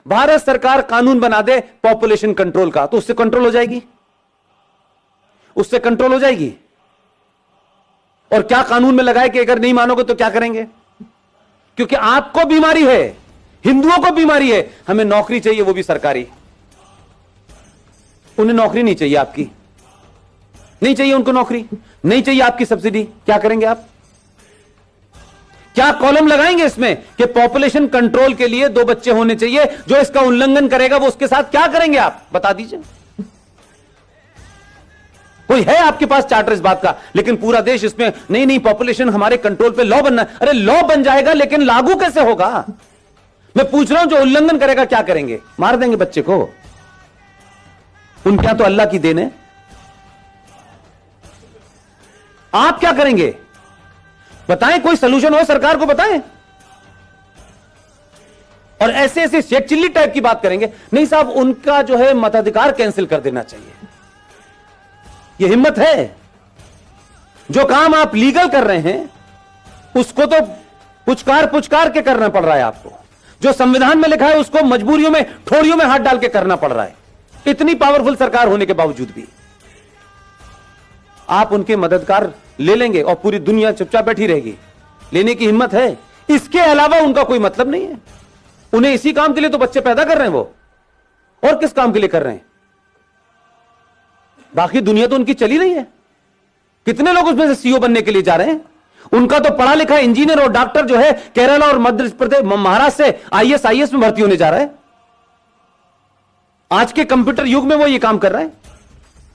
भारत सरकार कानून बना दे पॉपुलेशन कंट्रोल का, तो उससे कंट्रोल हो जाएगी, उससे कंट्रोल हो जाएगी। और क्या कानून में लगाए कि अगर नहीं मानोगे तो क्या करेंगे? क्योंकि आपको बीमारी है, हिंदुओं को बीमारी है, हमें नौकरी चाहिए, वो भी सरकारी। उन्हें नौकरी नहीं चाहिए, आपकी नहीं चाहिए, उनको नौकरी नहीं चाहिए, आपकी सब्सिडी। क्या करेंगे आप? क्या कॉलम लगाएंगे इसमें कि पॉपुलेशन कंट्रोल के लिए 2 बच्चे होने चाहिए, जो इसका उल्लंघन करेगा वो उसके साथ क्या करेंगे आप? बता दीजिए। कोई है आपके पास चार्टर इस बात का? लेकिन पूरा देश इसमें नहीं नहीं, पॉपुलेशन हमारे कंट्रोल पे लॉ बनना। अरे लॉ बन जाएगा, लेकिन लागू कैसे होगा? मैं पूछ रहा हूं, जो उल्लंघन करेगा क्या करेंगे? मार देंगे बच्चे को। उनके यहां तो अल्लाह की देन है। आप क्या करेंगे? बताएं, कोई सलूशन हो सरकार को बताएं। और ऐसे ऐसे शेख चिल्ली टाइप की बात करेंगे। नहीं साहब, उनका जो है मताधिकार कैंसिल कर देना चाहिए। यह हिम्मत है? जो काम आप लीगल कर रहे हैं उसको तो पुचकार पुचकार के करना पड़ रहा है आपको। जो संविधान में लिखा है उसको मजबूरियों में, ठोड़ियों में हाथ डाल के करना पड़ रहा है, इतनी पावरफुल सरकार होने के बावजूद भी। आप उनके मददगार ले लेंगे और पूरी दुनिया चुपचाप बैठी रहेगी। लेने की हिम्मत है? इसके अलावा उनका कोई मतलब नहीं है। उन्हें इसी काम के लिए तो बच्चे पैदा कर रहे हैं वो, और किस काम के लिए कर रहे हैं? बाकी दुनिया तो उनकी चली रही है। कितने लोग उसमें से सीईओ बनने के लिए जा रहे हैं? उनका तो पढ़ा लिखा इंजीनियर और डॉक्टर जो है केरला और मध्य प्रदेश, महाराष्ट्र से आईएएस में भर्ती होने जा रहा है। आज के कंप्यूटर युग में वो ये काम कर रहा है।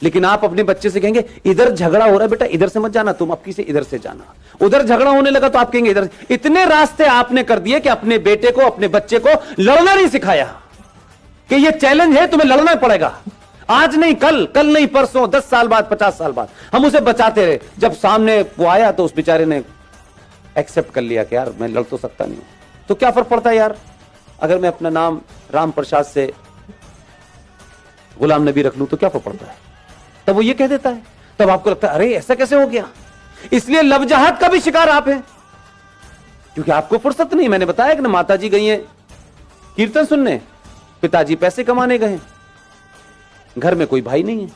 लेकिन आप अपने बच्चे से कहेंगे इधर झगड़ा हो रहा है बेटा, इधर से मत जाना, तुम अपनी से इधर से जाना। उधर झगड़ा होने लगा तो आप कहेंगे इधर। इतने रास्ते आपने कर दिए कि अपने बेटे को, अपने बच्चे को लड़ना नहीं सिखाया कि ये चैलेंज है, तुम्हें लड़ना पड़ेगा। आज नहीं कल, कल नहीं परसों, 10 साल बाद, 50 साल बाद हम उसे बचाते रहे। जब सामने वो आया तो उस बेचारे ने एक्सेप्ट कर लिया कि यार मैं लड़ तो सकता नहीं हूं। तो क्या फर्क पड़ता है यार, अगर मैं अपना नाम राम प्रसाद से गुलाम नबी रख लूं तो क्या फर्क पड़ता है? तब वो ये कह देता है। तब आपको लगता है अरे ऐसा कैसे हो गया? इसलिए लवजहाद का भी शिकार आप हैं, क्योंकि आपको फुर्सत नहीं। मैंने बताया कि ना, माताजी गई हैं कीर्तन सुनने, पिताजी पैसे कमाने गए, घर में कोई भाई नहीं है।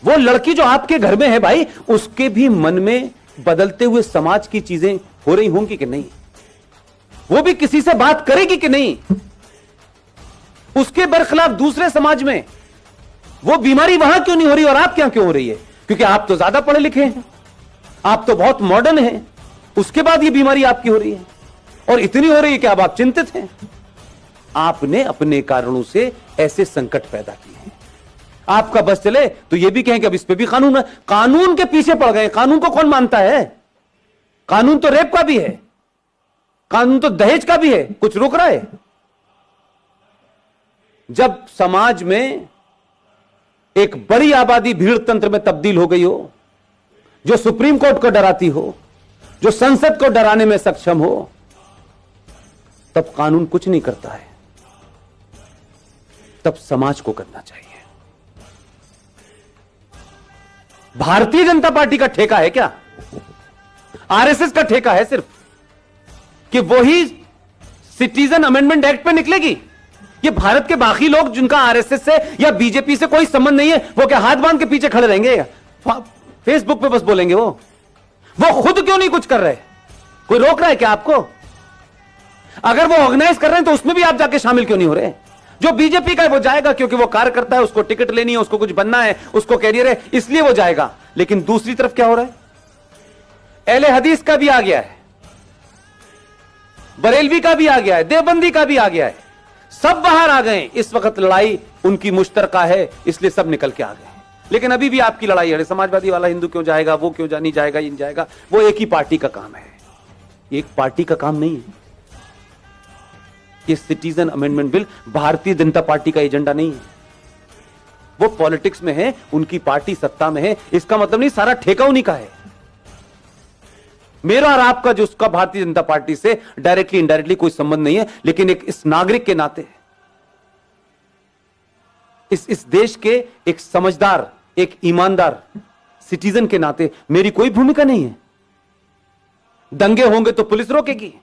वो लड़की जो आपके घर में है भाई, उसके भी मन में बदलते हुए समाज की चीजें हो रही होंगी कि नहीं? वो भी किसी से बात करेगी कि नहीं? उसके बरखिलाफ दूसरे समाज में वो बीमारी वहां क्यों नहीं हो रही और आप क्या क्यों हो रही है? क्योंकि आप तो ज्यादा पढ़े लिखे हैं, आप तो बहुत मॉडर्न हैं, उसके बाद ये बीमारी आपकी हो रही है, और इतनी हो रही है कि अब आप चिंतित हैं। आपने अपने कारणों से ऐसे संकट पैदा किए हैं। आपका बस चले तो ये भी कहें कि अब इस पे भी कानून है। कानून के पीछे पड़ गए। कानून को कौन मानता है? कानून तो रेप का भी है, कानून तो दहेज का भी है। कुछ रोक रहा है? जब समाज में एक बड़ी आबादी भीड़ तंत्र में तब्दील हो गई हो, जो सुप्रीम कोर्ट को डराती हो, जो संसद को डराने में सक्षम हो, तब कानून कुछ नहीं करता है, तब समाज को करना चाहिए। भारतीय जनता पार्टी का ठेका है क्या? आरएसएस का ठेका है सिर्फ कि वही सिटीजन अमेंडमेंट एक्ट पे निकलेगी? ये भारत के बाकी लोग जिनका आरएसएस से या बीजेपी से कोई संबंध नहीं है, वो क्या हाथ बांध के पीछे खड़े रहेंगे? फेसबुक पे बस बोलेंगे? वो खुद क्यों नहीं कुछ कर रहे? कोई रोक रहा है क्या आपको? अगर वो ऑर्गेनाइज कर रहे हैं तो उसमें भी आप जाके शामिल क्यों नहीं हो रहे? जो बीजेपी का है वो जाएगा क्योंकि वो कार्य करता है, उसको टिकट लेनी है, उसको कुछ बनना है, उसको कैरियर है, इसलिए वो जाएगा। लेकिन दूसरी तरफ क्या हो रहा है? अहले हदीस का भी आ गया है, बरेलवी का भी आ गया है, देवबंदी का भी आ गया है, सब बाहर आ गए। इस वक्त लड़ाई उनकी मुश्तरका है, इसलिए सब निकल के आ गए। लेकिन अभी भी आपकी लड़ाई है, समाजवादी वाला हिंदू क्यों जाएगा, वो क्यों नहीं जाएगा, इन जाएगा। वो एक ही पार्टी का काम है, एक पार्टी का काम नहीं है। ये citizen amendment bill Bharatiya Janata party का एजेंडा नहीं है। वो पॉलिटिक्स में है, उनकी पार्टी सत्ता में है, इसका मतलब नहीं सारा ठेका उन्हीं का है। मेरा और आपका जो उसका भारतीय जनता पार्टी से डायरेक्टली इनडायरेक्टली कोई संबंध नहीं है, लेकिन एक इस नागरिक के नाते, इस देश के एक समझदार, एक ईमानदार सिटीजन के नाते मेरी कोई भूमिका नहीं है। दंगे होंगे तो पुलिस रोकेगी,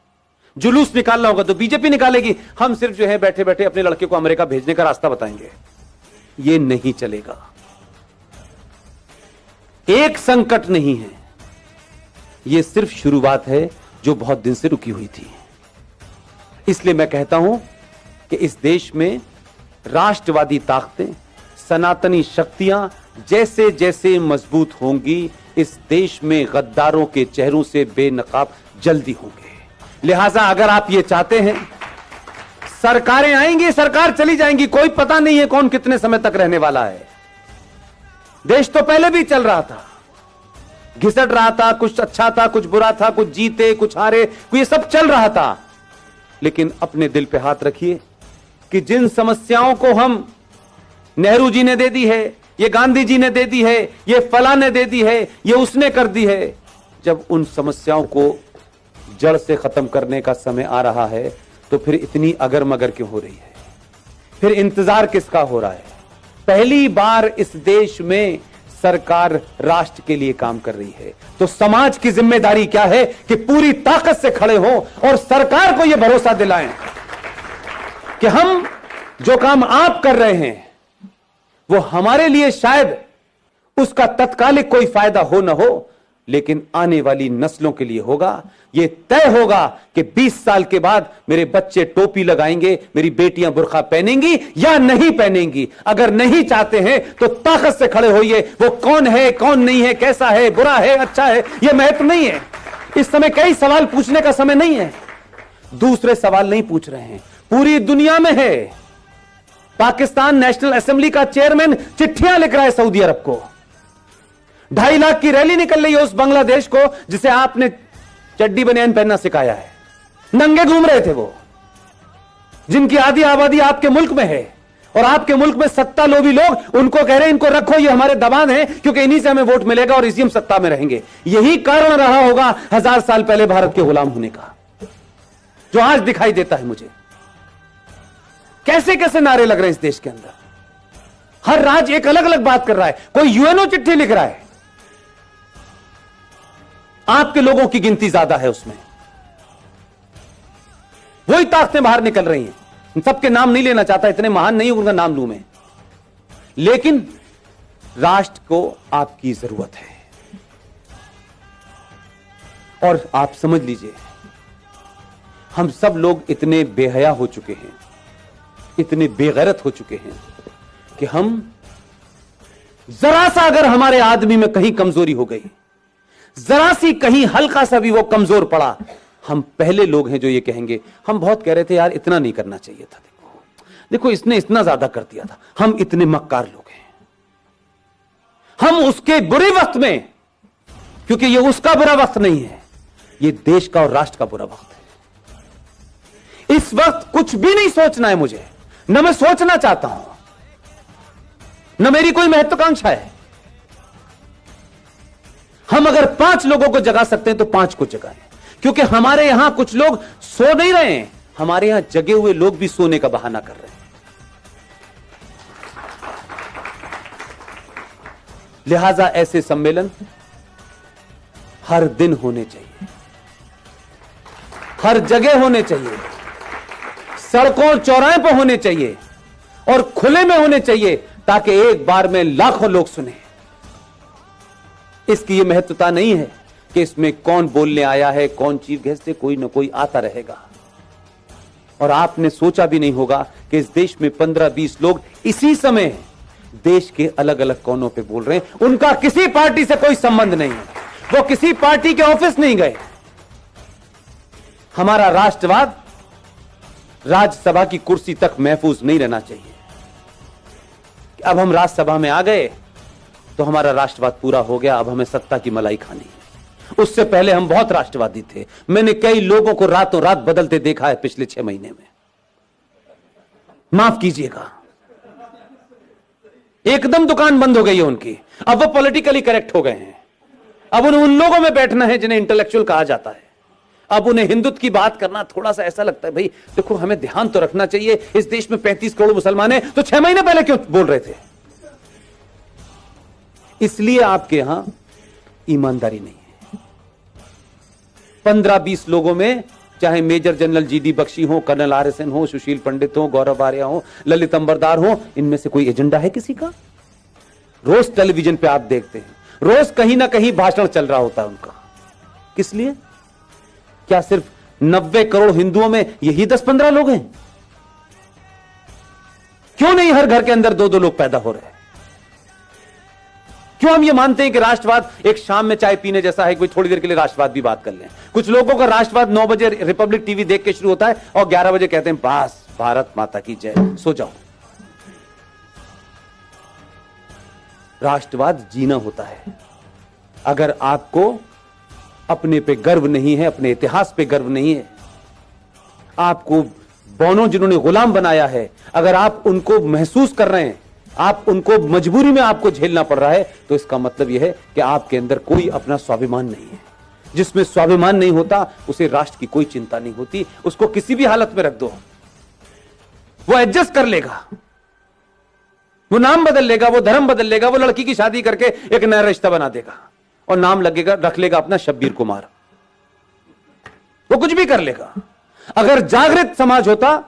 जुलूस निकालना होगा तो बीजेपी निकालेगी, हम सिर्फ जो है बैठे बैठे अपने लड़के को अमेरिका भेजने का रास्ता बताएंगे। ये नहीं चलेगा। एक संकट नहीं है, ये सिर्फ शुरुआत है जो बहुत दिन से रुकी हुई थी। इसलिए मैं कहता हूं कि इस देश में राष्ट्रवादी ताकतें, सनातनी शक्तियां जैसे जैसे मजबूत होंगी, इस देश में गद्दारों के चेहरों से बेनकाब जल्दी होंगे। लिहाजा अगर आप ये चाहते हैं, सरकारें आएंगी, सरकार चली जाएंगी, कोई पता नहीं है कौन कितने समय तक रहने वाला है। देश तो पहले भी चल रहा था, घिसट रहा था, कुछ अच्छा था, कुछ बुरा था, कुछ जीते कुछ हारे, ये सब चल रहा था। लेकिन अपने दिल पे हाथ रखिए कि जिन समस्याओं को हम नेहरू जी ने दे दी है, ये गांधी जी ने दे दी है, ये फला ने दे दी है, ये उसने कर दी है, जब उन समस्याओं को जड़ से खत्म करने का समय आ रहा है तो फिर इतनी अगर मगर क्यों हो रही है? फिर इंतजार किसका हो रहा है? पहली बार इस देश में सरकार राष्ट्र के लिए काम कर रही है, तो समाज की जिम्मेदारी क्या है कि पूरी ताकत से खड़े हों और सरकार को यह भरोसा दिलाएं कि हम जो काम आप कर रहे हैं वो हमारे लिए शायद उसका तत्कालिक कोई फायदा हो ना हो, लेकिन आने वाली नस्लों के लिए होगा। यह तय होगा कि 20 साल के बाद मेरे बच्चे टोपी लगाएंगे, मेरी बेटियां बुर्का पहनेंगी या नहीं पहनेंगी। अगर नहीं चाहते हैं तो ताकत से खड़े होइए। वो कौन है, कौन नहीं है, कैसा है, बुरा है, अच्छा है, यह महत्व नहीं है। इस समय कई सवाल पूछने का समय नहीं है, दूसरे सवाल नहीं पूछ रहे हैं। पूरी दुनिया में है, पाकिस्तान नेशनल असेंबली का चेयरमैन चिट्ठियां लिख रहा है सऊदी अरब को। 2.5 लाख की रैली निकल रही है उस बांग्लादेश को जिसे आपने चड्डी बनियान पहनना सिखाया है। नंगे घूम रहे थे वो, जिनकी आधी आबादी आपके मुल्क में है, और आपके मुल्क में सत्ता लोभी लोग उनको कह रहे हैं इनको रखो, ये हमारे दबान है, क्योंकि इन्हीं से हमें वोट मिलेगा और इसी हम सत्ता में रहेंगे। यही कारण रहा होगा 1000 साल पहले भारत के गुलाम होने का, जो आज दिखाई देता है मुझे। कैसे कैसे नारे लग रहे हैं इस देश के अंदर, हर राज्य एक अलग अलग बात कर रहा है। कोई यूएनओ चिट्ठी लिख रहा है, आपके लोगों की गिनती ज्यादा है उसमें, वही ताकतें बाहर निकल रही हैं। सबके नाम नहीं लेना चाहता, इतने महान नहीं उनका नाम लूं मैं, लेकिन राष्ट्र को आपकी जरूरत है। और आप समझ लीजिए, हम सब लोग इतने बेहया हो चुके हैं, इतने बेगैरत हो चुके हैं कि हम जरा सा अगर हमारे आदमी में कहीं कमजोरी हो गई, जरा सी कहीं हल्का सा भी वो कमजोर पड़ा, हम पहले लोग हैं जो ये कहेंगे। हम बहुत कह रहे थे यार इतना नहीं करना चाहिए था, देखो इसने इतना ज्यादा कर दिया था, हम इतने मक्कार लोग हैं। हम उसके बुरे वक्त में, क्योंकि ये उसका बुरा वक्त नहीं है, ये देश का और राष्ट्र का बुरा वक्त है। इस वक्त कुछ भी नहीं सोचना है मुझे, न मैं सोचना चाहता हूं, न मेरी कोई महत्वाकांक्षा है। हम अगर 5 लोगों को जगा सकते हैं तो 5 को जगाएं, क्योंकि हमारे यहां कुछ लोग सो नहीं रहे हैं, हमारे यहां जगे हुए लोग भी सोने का बहाना कर रहे हैं। लिहाजा ऐसे सम्मेलन हर दिन होने चाहिए, हर जगह होने चाहिए, सड़कों चौराहे पर होने चाहिए और खुले में होने चाहिए, ताकि एक बार में लाखों लोग सुने। इसकी यह महत्वता नहीं है कि इसमें कौन बोलने आया है, कौन चीफ गेस्ट है, कोई ना कोई आता रहेगा। और आपने सोचा भी नहीं होगा कि इस देश में 15-20 लोग इसी समय देश के अलग अलग कोनों पे बोल रहे हैं। उनका किसी पार्टी से कोई संबंध नहीं है, वो किसी पार्टी के ऑफिस नहीं गए। हमारा राष्ट्रवाद राज्यसभा की कुर्सी तक महफूज नहीं रहना चाहिए। अब हम राज्यसभा में आ गए तो हमारा राष्ट्रवाद पूरा हो गया, अब हमें सत्ता की मलाई खानी है। उससे पहले हम बहुत राष्ट्रवादी थे। मैंने कई लोगों को रातों रात बदलते देखा है पिछले 6 महीने में, माफ कीजिएगा। एकदम दुकान बंद हो गई है उनकी, अब वो पॉलिटिकली करेक्ट हो गए हैं। अब उन्हें उन लोगों में बैठना है जिन्हें इंटेलेक्चुअल कहा जाता है। अब उन्हें हिंदुत्व की बात करना थोड़ा सा ऐसा लगता है, भाई देखो हमें ध्यान तो रखना चाहिए, इस देश में 35 करोड़ मुसलमान हैं, तो 6 महीने पहले क्यों बोल रहे थे? इसलिए आपके यहां ईमानदारी नहीं है। 15-20 लोगों में चाहे मेजर जनरल जीडी बख्शी हो, कर्नल RSN हो, सुशील पंडित हो, गौरव आर्या हो, ललित अंबरदार हो, इनमें से कोई एजेंडा है किसी का? रोज टेलीविजन पे आप देखते हैं, रोज कहीं ना कहीं भाषण चल रहा होता है उनका। किस लिए? क्या सिर्फ 90 करोड़ हिंदुओं में यही 10-15 लोग हैं? क्यों नहीं हर घर के अंदर 2-2 लोग पैदा हो रहे हैं? क्यों हम ये मानते हैं कि राष्ट्रवाद एक शाम में चाय पीने जैसा है, कोई थोड़ी देर के लिए राष्ट्रवाद भी बात कर लें? कुछ लोगों का राष्ट्रवाद 9 बजे रिपब्लिक टीवी देख के शुरू होता है और 11 बजे कहते हैं बस भारत माता की जय, सो जाओ। राष्ट्रवाद जीना होता है। अगर आपको अपने पे गर्व नहीं है, अपने इतिहास पे गर्व नहीं है, आपको बौनों जिन्होंने गुलाम बनाया है, अगर आप उनको महसूस कर रहे हैं, आप उनको मजबूरी में आपको झेलना पड़ रहा है, तो इसका मतलब यह है कि आपके अंदर कोई अपना स्वाभिमान नहीं है। जिसमें स्वाभिमान नहीं होता उसे राष्ट्र की कोई चिंता नहीं होती। उसको किसी भी हालत में रख दो, वो एडजस्ट कर लेगा, वो नाम बदल लेगा, वो धर्म बदल लेगा, वो लड़की की शादी करके एक नया रिश्ता बना देगा और नाम लगेगा, रख लेगा अपना शब्बीर कुमार। वो कुछ भी कर लेगा। अगर जागृत समाज होता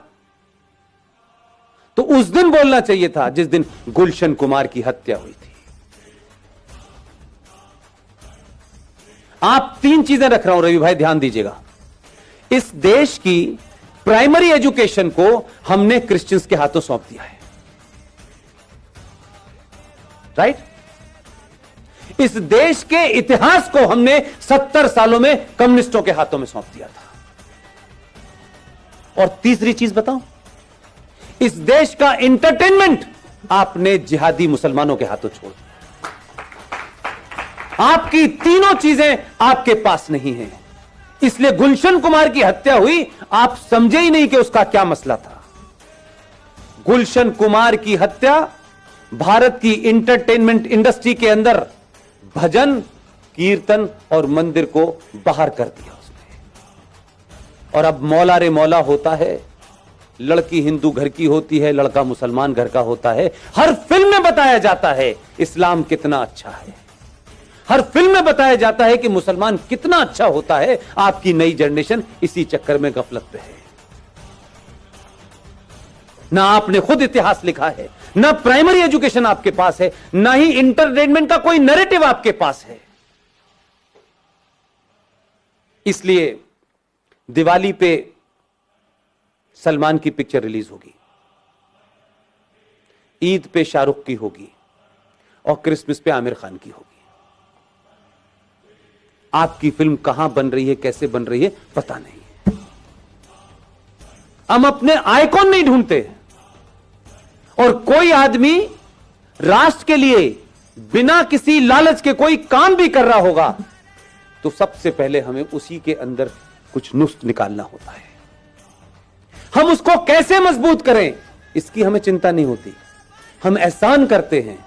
तो उस दिन बोलना चाहिए था जिस दिन गुलशन कुमार की हत्या हुई थी। आप 3 चीजें रख रहा हूं रवि भाई, ध्यान दीजिएगा। इस देश की प्राइमरी एजुकेशन को हमने क्रिश्चियंस के हाथों सौंप दिया है, राइट? इस देश के इतिहास को हमने 70 सालों में कम्युनिस्टों के हाथों में सौंप दिया था। और तीसरी चीज बताऊं, इस देश का एंटरटेनमेंट आपने जिहादी मुसलमानों के हाथों छोड़ दिया। आपकी तीनों चीजें आपके पास नहीं है, इसलिए गुलशन कुमार की हत्या हुई, आप समझे ही नहीं कि उसका क्या मसला था। गुलशन कुमार की हत्या भारत की एंटरटेनमेंट इंडस्ट्री के अंदर भजन, कीर्तन और मंदिर को बाहर कर दिया उसने। और अब मौला रे मौला होता है, लड़की हिंदू घर की होती है, लड़का मुसलमान घर का होता है। हर फिल्म में बताया जाता है इस्लाम कितना अच्छा है, हर फिल्म में बताया जाता है कि मुसलमान कितना अच्छा होता है। आपकी नई जनरेशन इसी चक्कर में गफलत पे है। ना आपने खुद इतिहास लिखा है, ना प्राइमरी एजुकेशन आपके पास है, ना ही इंटरटेनमेंट का कोई नैरेटिव आपके पास है। इसलिए दिवाली पे सलमान की पिक्चर रिलीज होगी, ईद पे शाहरुख की होगी और क्रिसमस पे आमिर खान की होगी। आपकी फिल्म कहां बन रही है, कैसे बन रही है, पता नहीं। हम अपने आइकॉन नहीं ढूंढते। और कोई आदमी राष्ट्र के लिए बिना किसी लालच के कोई काम भी कर रहा होगा तो सबसे पहले हमें उसी के अंदर कुछ नुस्ख निकालना होता है। हम उसको कैसे मजबूत करें इसकी हमें चिंता नहीं होती। हम एहसान करते हैं